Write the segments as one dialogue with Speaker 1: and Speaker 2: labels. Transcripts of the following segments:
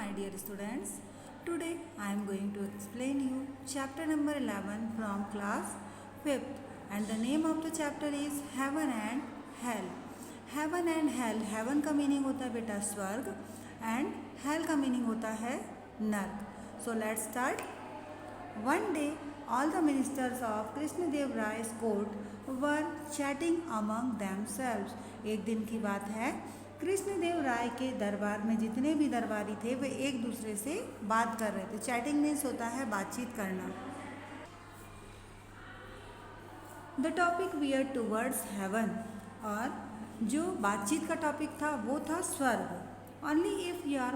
Speaker 1: my dear students. Today I am going to explain you chapter number 11 from class 5th, and the name of the chapter is Heaven and Hell. Heaven and Hell. Heaven का meaning होता है बेटा स्वर्ग and hell का meaning होता है नर्क. So let's start. One day all the ministers of Krishna Dev Rai's court were chatting among themselves. एक दिन की बात है, कृष्णदेव राय के दरबार में जितने भी दरबारी थे वे एक दूसरे से बात कर रहे थे. चैटिंग मीन्स होता है बातचीत करना. The topic were towards heaven, और जो बातचीत का टॉपिक था वो था स्वर्ग. Only if you are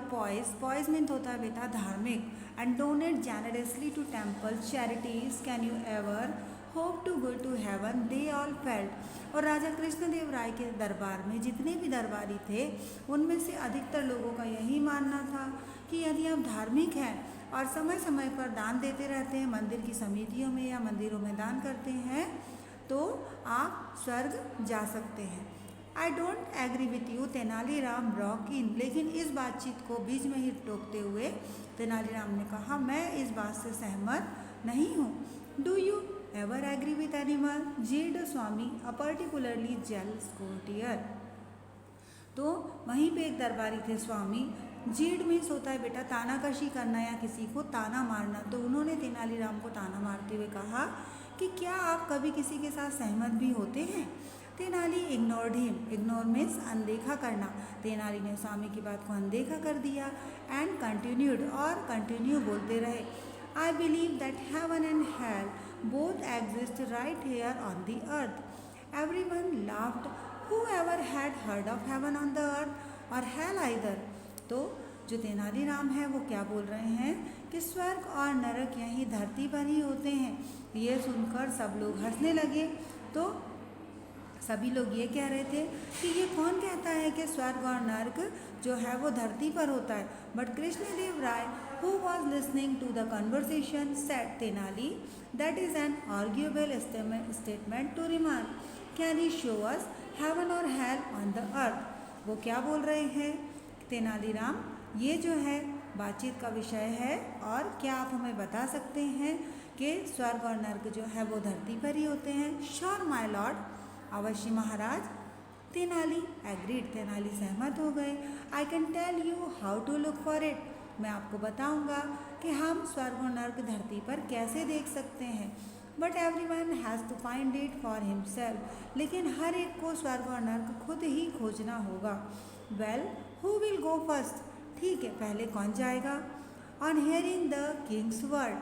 Speaker 1: pious means होता है बेटा धार्मिक, and donate generously to temple charities can you ever hope to go to heaven they all felt. और राजा कृष्णदेव राय के दरबार में जितने भी दरबारी थे उनमें से अधिकतर लोगों का यही मानना था कि यदि आप धार्मिक हैं और समय समय पर दान देते रहते हैं, मंदिर की समितियों में या मंदिरों में दान करते हैं, तो आप स्वर्ग जा सकते हैं. I don't agree with you, Tenaliram broke in. लेकिन इस बातचीत को बीच में ही टोकते हुए तेनालीराम ने कहा, मैं इस बात से सहमत नहीं हूँ. Do you ever agree with animal, jeered Swami a particularly jealous courtier. तो वहीं पे एक दरबारी थे स्वामी. जीड मीन्स होता है बेटा तानाकशी करना या किसी को ताना मारना. तो उन्होंने तेनालीराम को ताना मारते हुए कहा कि क्या आप कभी किसी के साथ सहमत भी होते हैं. Tenali ignored him. Ignore means अनदेखा करना. तेनाली ने स्वामी की बात को अनदेखा कर दिया एंड कंटिन्यूड, और कंटिन्यू बोलते रहे. I believe that heaven and hello both exist right here on the earth. Everyone laughed. Whoever had heard of heaven on the earth or hell either. तो जो तेनालीराम है वो क्या बोल रहे हैं कि स्वर्ग और नरक यहीं धरती पर ही होते हैं. ये सुनकर सब लोग हंसने लगे. तो सभी लोग ये कह रहे थे कि ये कौन कहता है कि स्वर्ग और नर्क जो है वो धरती पर होता है. But Krishnadev Rai who was listening to the conversation said, Tenali, that is an arguable statement to remark. Can you show us heaven or hell on the earth? वो क्या बोल रहे हैं तेनालीराम, ये जो है बातचीत का विषय है, और क्या आप हमें बता सकते हैं कि स्वर्ग और नर्क जो है वो धरती पर ही होते हैं. श्योर माय लॉर्ड, अवश्य महाराज. तेनाली एग्रीड. तेनाली सहमत हो गए. I can tell you how to look for it. मैं आपको बताऊंगा कि हम स्वर्ग और नर्क धरती पर कैसे देख सकते हैं. But everyone has to find it for himself. लेकिन हर एक को स्वर्ग और नर्क खुद ही खोजना होगा. Well, who will go first. ठीक है, पहले कौन जाएगा. On hearing the Kings word,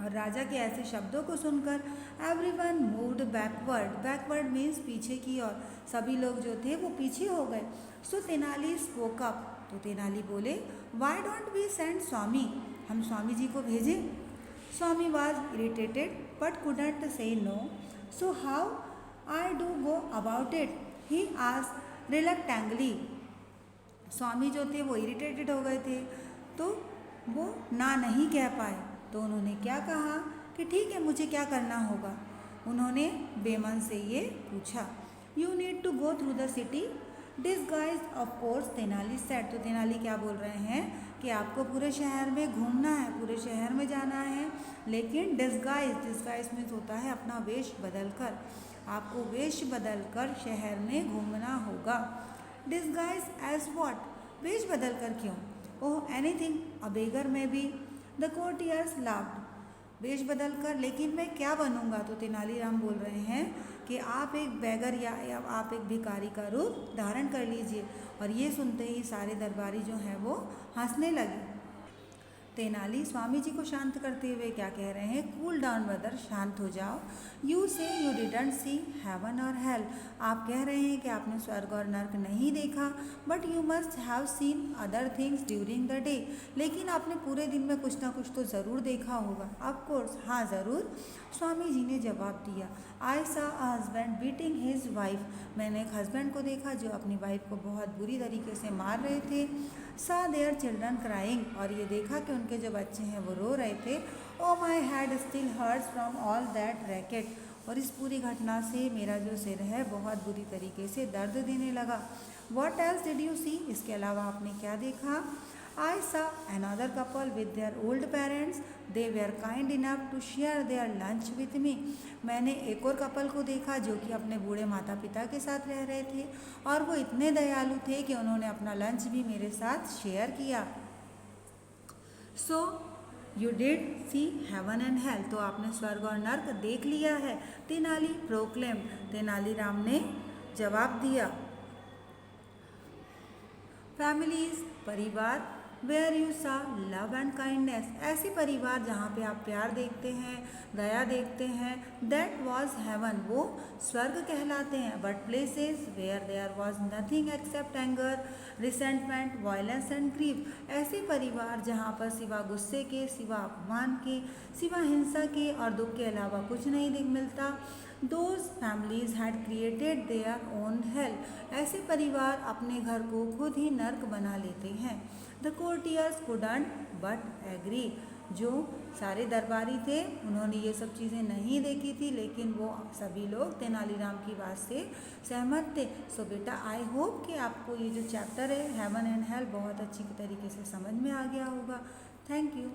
Speaker 1: और राजा के ऐसे शब्दों को सुनकर everyone moved backward. Backward means पीछे की ओर. सभी लोग जो थे वो पीछे हो गए. So Tenali spoke up. तो तेनाली बोले, why don't we send Swami. हम स्वामी जी को भेजें. Swami was irritated but couldn't say no. So how I do go about it, he asked reluctantly. Swami जो थे वो इरिटेटेड हो गए थे, तो वो ना नहीं कह पाए. तो उन्होंने क्या कहा कि ठीक है, मुझे क्या करना होगा. उन्होंने बेमन से ये पूछा. You need to go through the city disguise of course, Tenali said. तो तेनाली क्या बोल रहे हैं कि आपको पूरे शहर में घूमना है, पूरे शहर में जाना है, लेकिन डिस्गाइज मीन्स होता है अपना वेश बदल कर. आपको वेश बदल कर शहर में घूमना होगा. डिस्गाइज एज वॉट, वेश बदल कर क्यों. ओह एनीथिंग, अ बेगर में भी. The courtiers laughed. वेश बदल कर, लेकिन मैं क्या बनूंगा. तो तेनालीराम बोल रहे हैं कि आप एक बैगर या आप एक भिखारी का रूप धारण कर लीजिए. और ये सुनते ही सारे दरबारी जो हैं वो हंसने लगे. तेनाली स्वामी जी को शांत करते हुए क्या कह रहे हैं, कूल डाउन ब्रदर, शांत हो जाओ. यू से यू डिडंट सी हेवन और हेल. आप कह रहे हैं कि आपने स्वर्ग और नर्क नहीं देखा, but you must have seen other things during the day. लेकिन आपने पूरे दिन में कुछ ना कुछ तो ज़रूर देखा होगा. ऑफ कोर्स, हाँ ज़रूर, स्वामी जी ने जवाब दिया. आई सा a husband beating his wife. मैंने एक हस्बैंड को देखा जो अपनी वाइफ को बहुत बुरी तरीके से मार रहे थे. सा देयर चिल्ड्रन क्राइंग. और ये देखा कि उनके जो बच्चे हैं वो रो रहे थे. Oh my head still hurts from all that racket. और इस पूरी घटना से मेरा जो सिर है बहुत बुरी तरीके से दर्द देने लगा. What else did you see. इसके अलावा आपने क्या देखा. I saw another couple with their old parents. They were kind enough to share their lunch with me. मैंने एक और कपल को देखा जो कि अपने बूढ़े माता पिता के साथ रह रहे थे और वो इतने दयालु थे कि उन्होंने अपना लंच भी मेरे साथ शेयर किया. So you did see heaven and hell. तो आपने स्वर्ग और नर्क देख लिया है. तेनाली प्रोक्लेम. तेनालीराम ने जवाब दिया. फैमिलीज परिवार. वेयर यू सा लव एंड काइंडनेस. ऐसे परिवार जहाँ पे आप प्यार देखते हैं, दया देखते हैं. That was heaven. वो स्वर्ग कहलाते हैं. But places where there was nothing except anger, resentment, violence and grief. ऐसे परिवार जहाँ पर सिवा गुस्से के, सिवा अपमान के, सिवा हिंसा के और दुख के अलावा कुछ नहीं मिलता. Those families had created their own hell. ऐसे परिवार अपने घर को खुद ही नर्क बना लेते हैं. The courtiers couldn't but agree. जो सारे दरबारी थे उन्होंने ये सब चीज़ें नहीं देखी थी, लेकिन वो सभी लोग तेनालीराम की बात से सहमत थे. सो बेटा आई होप कि आपको ये जो चैप्टर है हेवन एंड हेल बहुत अच्छी तरीके से समझ में आ गया होगा. Thank you.